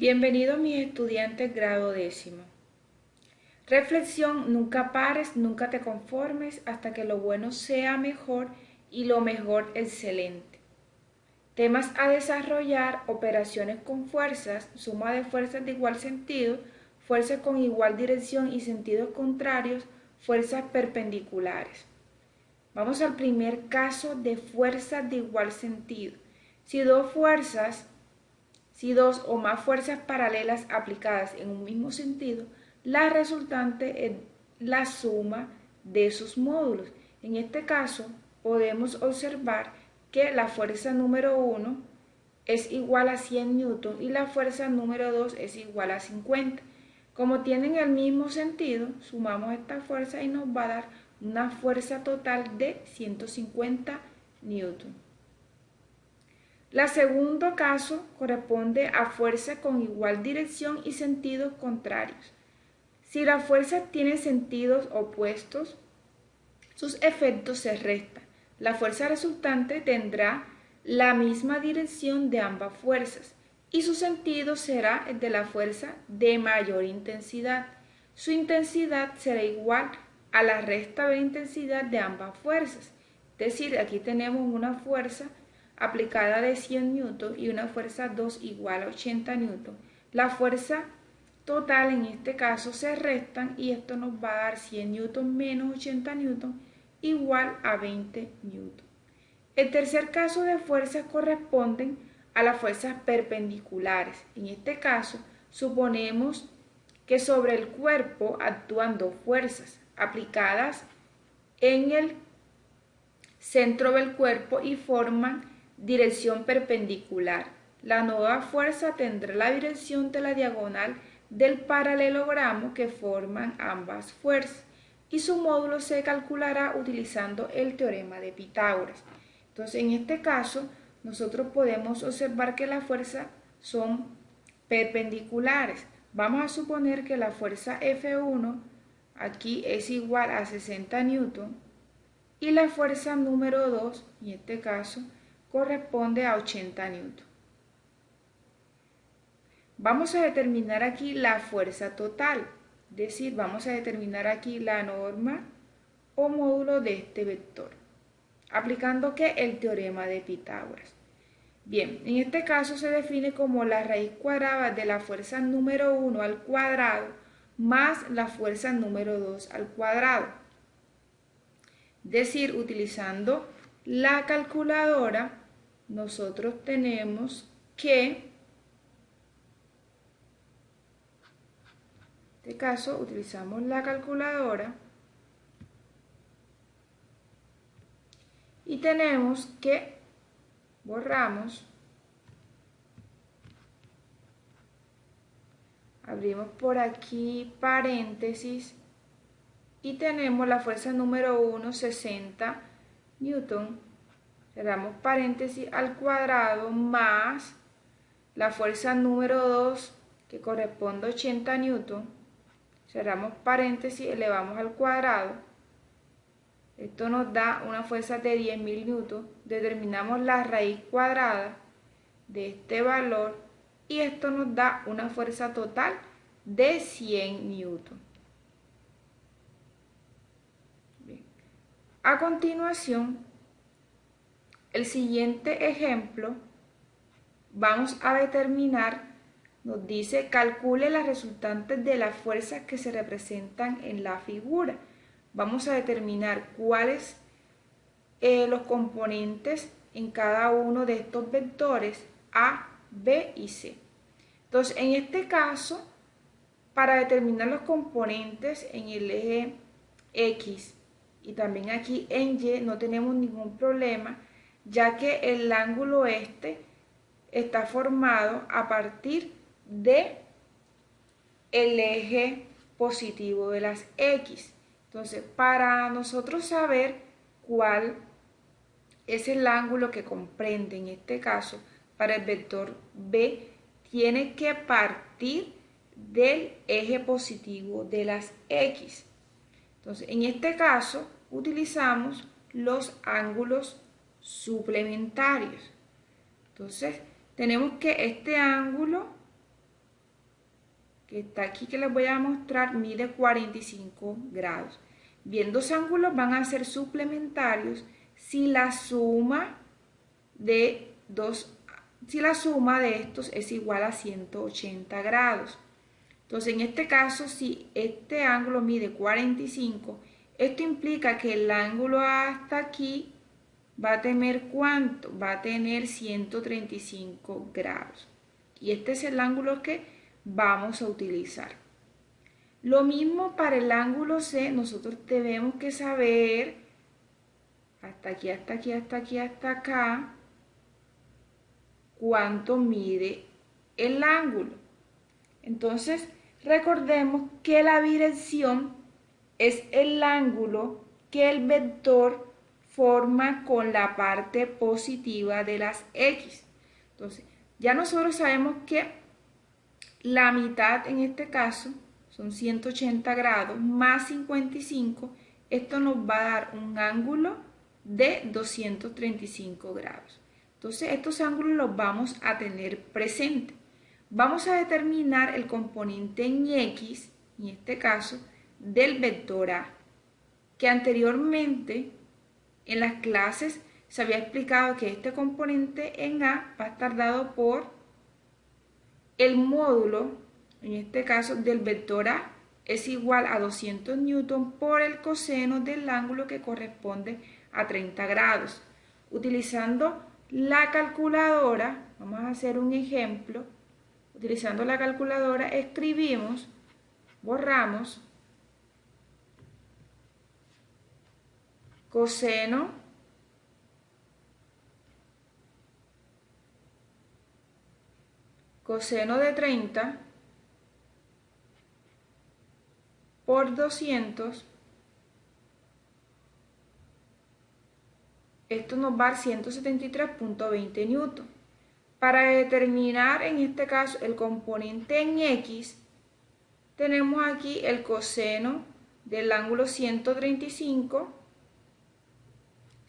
Bienvenidos mis estudiantes grado décimo. Reflexión: nunca pares, nunca te conformes hasta que lo bueno sea mejor y lo mejor excelente. Temas a desarrollar: operaciones con fuerzas, suma de fuerzas de igual sentido, fuerzas con igual dirección y sentidos contrarios, fuerzas perpendiculares. Vamos al primer caso de fuerzas de igual sentido. Si dos o más fuerzas paralelas aplicadas en un mismo sentido, la resultante es la suma de sus módulos. En este caso, podemos observar que la fuerza número 1 es igual a 100 newton y la fuerza número 2 es igual a 50. Como tienen el mismo sentido, sumamos esta fuerza y nos va a dar una fuerza total de 150 newton. El segundo caso corresponde a fuerzas con igual dirección y sentidos contrarios. Si las fuerzas tienen sentidos opuestos, sus efectos se restan. La fuerza resultante tendrá la misma dirección de ambas fuerzas y su sentido será el de la fuerza de mayor intensidad. Su intensidad será igual a la resta de intensidad de ambas fuerzas. Es decir, aquí tenemos una fuerza aplicada de 100 newton y una fuerza 2 igual a 80 newton. La fuerza total en este caso se restan y esto nos va a dar 100 newton menos 80 newton igual a 20 newton. El tercer caso de fuerzas corresponden a las fuerzas perpendiculares. En este caso, suponemos que sobre el cuerpo actúan dos fuerzas aplicadas en el centro del cuerpo y forman dirección perpendicular. La nueva fuerza tendrá la dirección de la diagonal del paralelogramo que forman ambas fuerzas y su módulo se calculará utilizando el teorema de Pitágoras. Entonces, en este caso, nosotros podemos observar que las fuerzas son perpendiculares. Vamos a suponer que la fuerza F1 aquí es igual a 60 newton y la fuerza número 2, en este caso, corresponde a 80 newton. Vamos a determinar aquí la fuerza total, es decir, vamos a determinar aquí la norma o módulo de este vector, aplicando ¿qué? El teorema de Pitágoras. Bien, en este caso se define como la raíz cuadrada de la fuerza número 1 al cuadrado más la fuerza número 2 al cuadrado. Es decir, utilizando la calculadora, nosotros tenemos que, en este caso, utilizamos la calculadora y tenemos que borramos, abrimos por aquí paréntesis y tenemos la fuerza número 1, 60 newton, cerramos paréntesis al cuadrado más la fuerza número 2 que corresponde a 80 newton, cerramos paréntesis, elevamos al cuadrado. Esto nos da una fuerza de 10.000 newton. Determinamos la raíz cuadrada de este valor y esto nos da una fuerza total de 100 newton. Bien. A continuación, el siguiente ejemplo, vamos a determinar, nos dice, calcule las resultantes de las fuerzas que se representan en la figura. Vamos a determinar cuáles los componentes en cada uno de estos vectores A, B y C. Entonces, en este caso, para determinar los componentes en el eje X y también aquí en Y, no tenemos ningún problema, ya que el ángulo este está formado a partir de el eje positivo de las X. Entonces, para nosotros saber cuál es el ángulo que comprende, en este caso, para el vector B, tiene que partir del eje positivo de las X. Entonces, en este caso, utilizamos los ángulos suplementarios. Entonces, tenemos que este ángulo que está aquí, que les voy a mostrar, mide 45 grados. Bien, dos ángulos van a ser suplementarios si la suma de estos es igual a 180 grados. Entonces, en este caso, si este ángulo mide 45, esto implica que el ángulo hasta aquí va a tener ¿cuánto? Va a tener 135 grados. Y este es el ángulo que vamos a utilizar. Lo mismo para el ángulo C, nosotros tenemos que saber hasta aquí, hasta aquí, hasta aquí, hasta acá, cuánto mide el ángulo. Entonces, recordemos que la dirección es el ángulo que el vector forma con la parte positiva de las X. Entonces, ya nosotros sabemos que la mitad en este caso son 180 grados más 55. Esto nos va a dar un ángulo de 235 grados. Entonces, estos ángulos los vamos a tener presentes. Vamos a determinar el componente en X, en este caso, del vector A, que anteriormente en las clases se había explicado que este componente en A va a estar dado por el módulo, en este caso del vector A, es igual a 200 newton por el coseno del ángulo que corresponde a 30 grados. Utilizando la calculadora, vamos a hacer un ejemplo. Utilizando la calculadora escribimos, borramos, coseno de 30 por 200, esto nos va a dar 173.20 newton. Para determinar en este caso el componente en X, tenemos aquí el coseno del ángulo 135,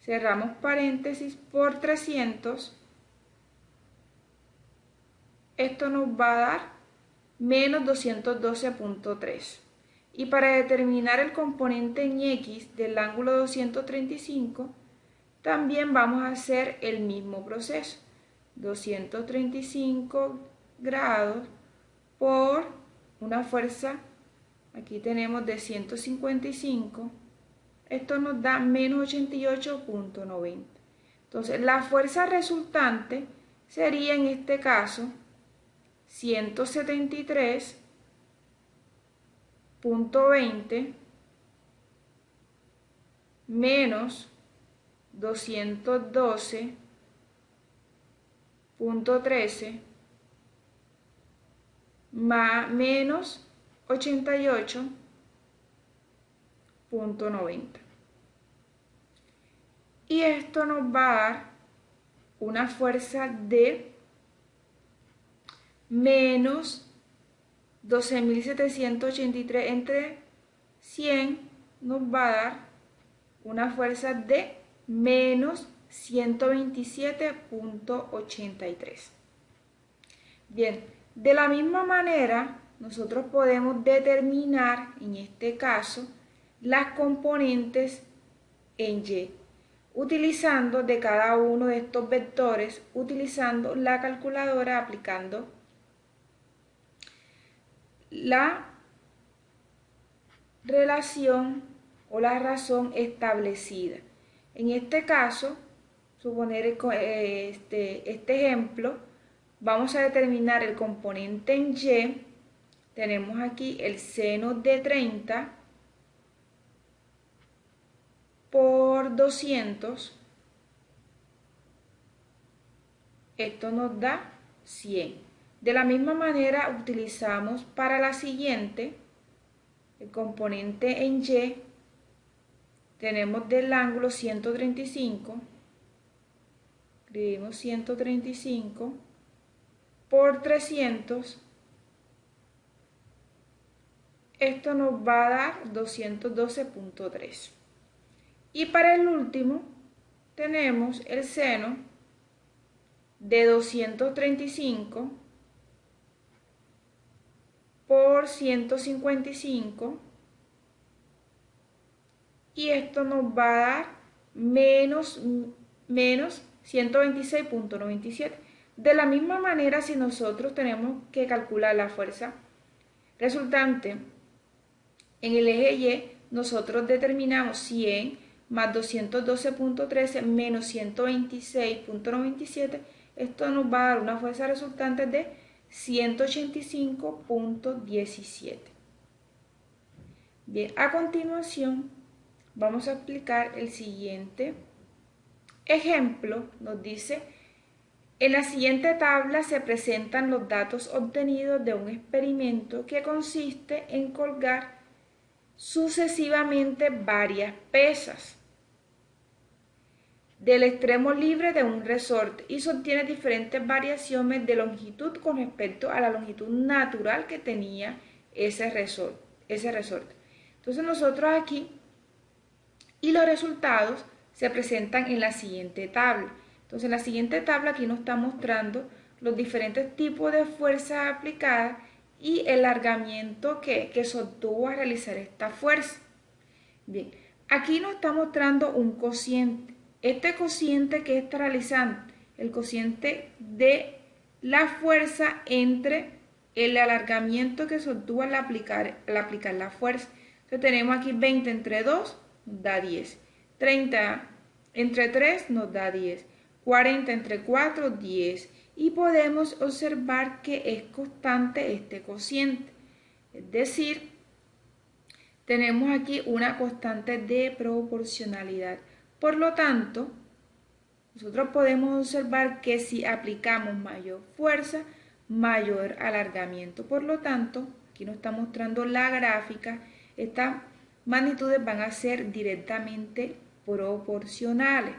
cerramos paréntesis, por 300, esto nos va a dar menos 212.3. Y para determinar el componente en X del ángulo 235, también vamos a hacer el mismo proceso. 235 grados por una fuerza, aquí tenemos de 155, esto nos da menos 88.90. Entonces, la fuerza resultante sería en este caso 173.20 menos 212.13 más menos 88.90. Y esto nos va a dar una fuerza de menos 12.783 entre 100, nos va a dar una fuerza de menos 127.83. Bien, de la misma manera, nosotros podemos determinar, en este caso, las componentes en Y, utilizando de cada uno de estos vectores, utilizando la calculadora, aplicando la relación o la razón establecida. En este caso, suponer este ejemplo, vamos a determinar el componente en Y. Tenemos aquí el seno de 30 por 200. Esto nos da 100. De la misma manera utilizamos para la siguiente el componente en Y. Tenemos del ángulo 135. Escribimos 135 por 300. Esto nos va a dar 212.3. Y para el último tenemos el seno de 235 por por 155 y esto nos va a dar menos 126.97. De la misma manera, si nosotros tenemos que calcular la fuerza resultante en el eje Y, nosotros determinamos 100 más 212.13 menos 126.97. Esto nos va a dar una fuerza resultante de 185.17. Bien, a continuación vamos a aplicar el siguiente ejemplo. Nos dice: en la siguiente tabla se presentan los datos obtenidos de un experimento que consiste en colgar sucesivamente varias pesas del extremo libre de un resorte y sostiene diferentes variaciones de longitud con respecto a la longitud natural que tenía ese resorte. Entonces nosotros aquí, y los resultados se presentan en la siguiente tabla. Entonces en la siguiente tabla aquí nos está mostrando los diferentes tipos de fuerzas aplicadas y el alargamiento que se obtuvo al realizar esta fuerza. Bien, aquí nos está mostrando un cociente. Este cociente que está realizando, el cociente de la fuerza entre el alargamiento que se obtuvo al aplicar la fuerza. Entonces tenemos aquí 20 entre 2 nos da 10, 30 entre 3 nos da 10, 40 entre 4, 10. Y podemos observar que es constante este cociente. Es decir, tenemos aquí una constante de proporcionalidad. Por lo tanto, nosotros podemos observar que si aplicamos mayor fuerza, mayor alargamiento. Por lo tanto, aquí nos está mostrando la gráfica. Estas magnitudes van a ser directamente proporcionales.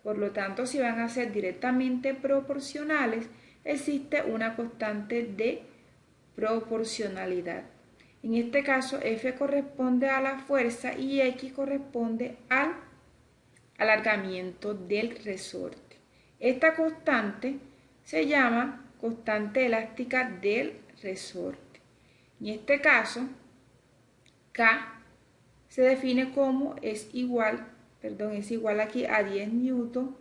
Por lo tanto, si van a ser directamente proporcionales, existe una constante de proporcionalidad. En este caso, F corresponde a la fuerza y X corresponde al alargamiento del resorte. Esta constante se llama constante elástica del resorte. En este caso, K se define como es igual aquí a 10 newton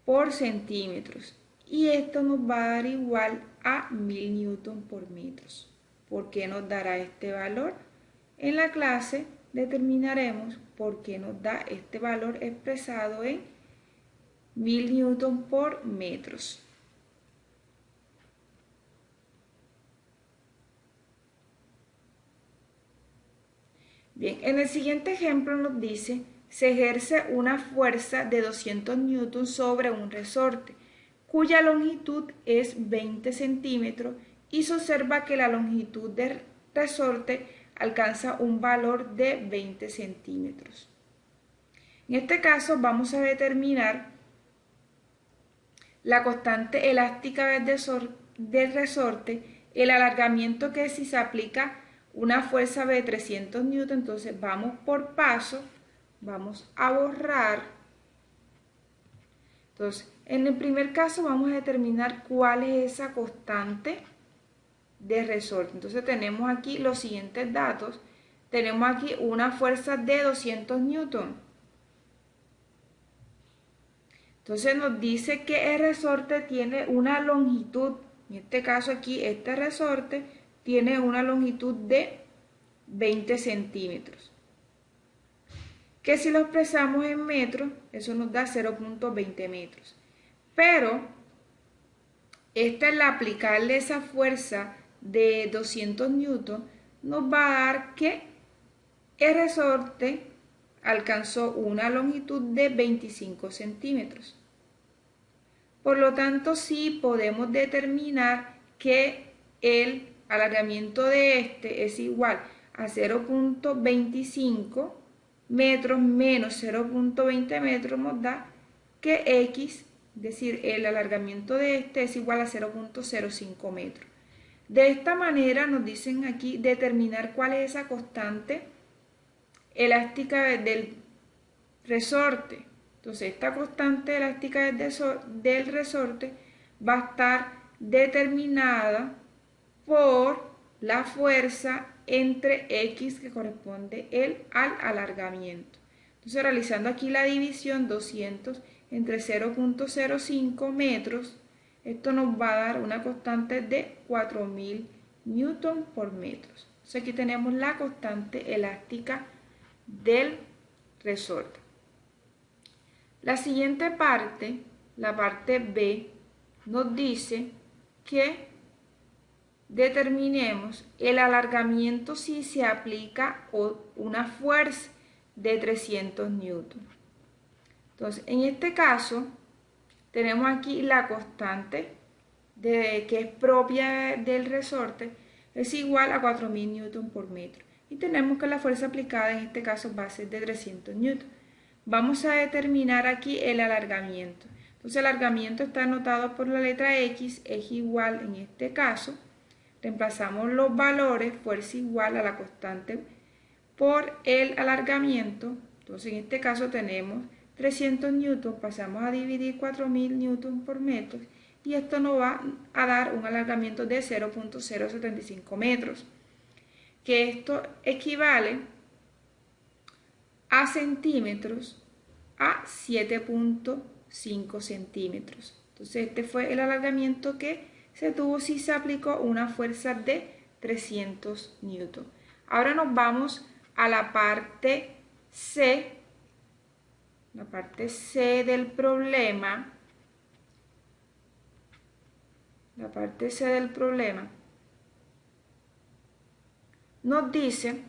por centímetros. Y esto nos va a dar igual a 1000 newton por metros. ¿Por qué nos dará este valor? En la clase determinaremos por qué nos da este valor expresado en 1000 newton por metros. Bien, en el siguiente ejemplo nos dice: se ejerce una fuerza de 200 newton sobre un resorte, cuya longitud es 20 centímetros y se observa que la longitud del resorte alcanza un valor de 20 centímetros. En este caso vamos a determinar la constante elástica del resorte, el alargamiento, que si se aplica una fuerza de 300 newton, entonces vamos por paso, vamos a borrar. Entonces, en el primer caso vamos a determinar cuál es esa constante de resorte. Entonces tenemos aquí los siguientes datos. Tenemos aquí una fuerza de 200 newton. Entonces nos dice que el resorte tiene una longitud, en este caso aquí este resorte tiene una longitud de 20 centímetros. Que si lo expresamos en metros, eso nos da 0.20 metros. Pero esta, al aplicarle esa fuerza de 200 newton, nos va a dar que el resorte alcanzó una longitud de 25 centímetros. Por lo tanto, sí podemos determinar que el alargamiento de este es igual a 0.25 metros menos 0.20 metros, nos da que X, es decir, el alargamiento de este es igual a 0.05 metros. De esta manera nos dicen aquí determinar cuál es esa constante elástica del resorte. Entonces esta constante elástica del resorte va a estar determinada por la fuerza entre X que corresponde al alargamiento. Entonces, realizando aquí la división, 200 entre 0.05 metros, esto nos va a dar una constante de 4000 newton por metro. Entonces, aquí tenemos la constante elástica del resorte. La siguiente parte, la parte B, nos dice que determinemos el alargamiento si se aplica una fuerza de 300 newton. Entonces, en este caso, tenemos aquí la constante que es propia del resorte, es igual a 4000 newton por metro. Y tenemos que la fuerza aplicada en este caso va a ser de 300 newton. Vamos a determinar aquí el alargamiento. Entonces, el alargamiento está anotado por la letra X, es igual en este caso. Reemplazamos los valores, fuerza igual a la constante por el alargamiento. Entonces, en este caso tenemos 300 newton, pasamos a dividir 4000 newton por metro y esto nos va a dar un alargamiento de 0.075 metros, que esto equivale a centímetros a 7.5 centímetros. Entonces, este fue el alargamiento que se tuvo si se aplicó una fuerza de 300 newton. Ahora nos vamos a la parte C, del problema. La parte C del problema nos dice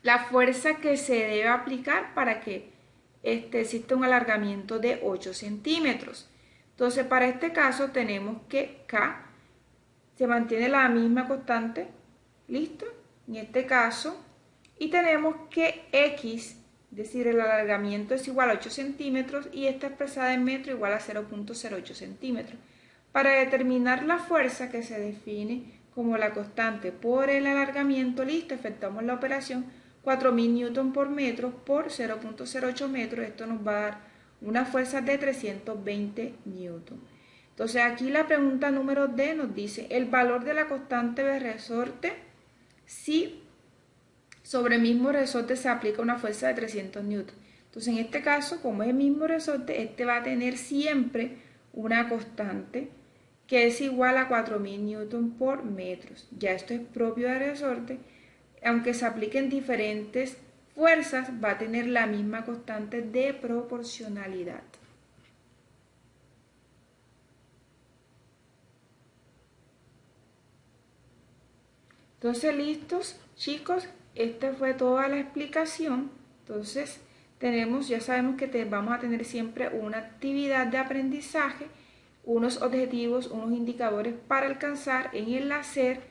la fuerza que se debe aplicar para que exista un alargamiento de 8 centímetros. Entonces, para este caso tenemos que K se mantiene la misma constante, ¿listo? En este caso, y tenemos que X, es decir, el alargamiento es igual a 8 centímetros y esta expresada en metro igual a 0.08 centímetros. Para determinar la fuerza que se define como la constante por el alargamiento, listo, efectuamos la operación 4000 newton por metro por 0.08 metros, esto nos va a dar una fuerza de 320 newton. Entonces aquí la pregunta número D nos dice el valor de la constante de resorte si sobre el mismo resorte se aplica una fuerza de 300 newton. Entonces en este caso, como es el mismo resorte, este va a tener siempre una constante que es igual a 4000 newton por metros. Ya esto es propio del resorte. Aunque se apliquen diferentes fuerzas, va a tener la misma constante de proporcionalidad. Entonces, listos, chicos, esta fue toda la explicación. Entonces, ya sabemos que vamos a tener siempre una actividad de aprendizaje, unos objetivos, unos indicadores para alcanzar en el hacer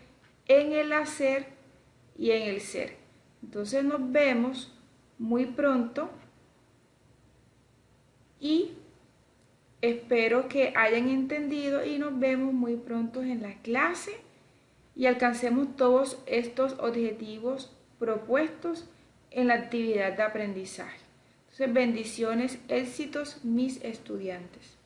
y en el ser. Entonces nos vemos muy pronto y espero que hayan entendido y nos vemos muy pronto en la clase y alcancemos todos estos objetivos propuestos en la actividad de aprendizaje. Entonces, bendiciones, éxitos, mis estudiantes.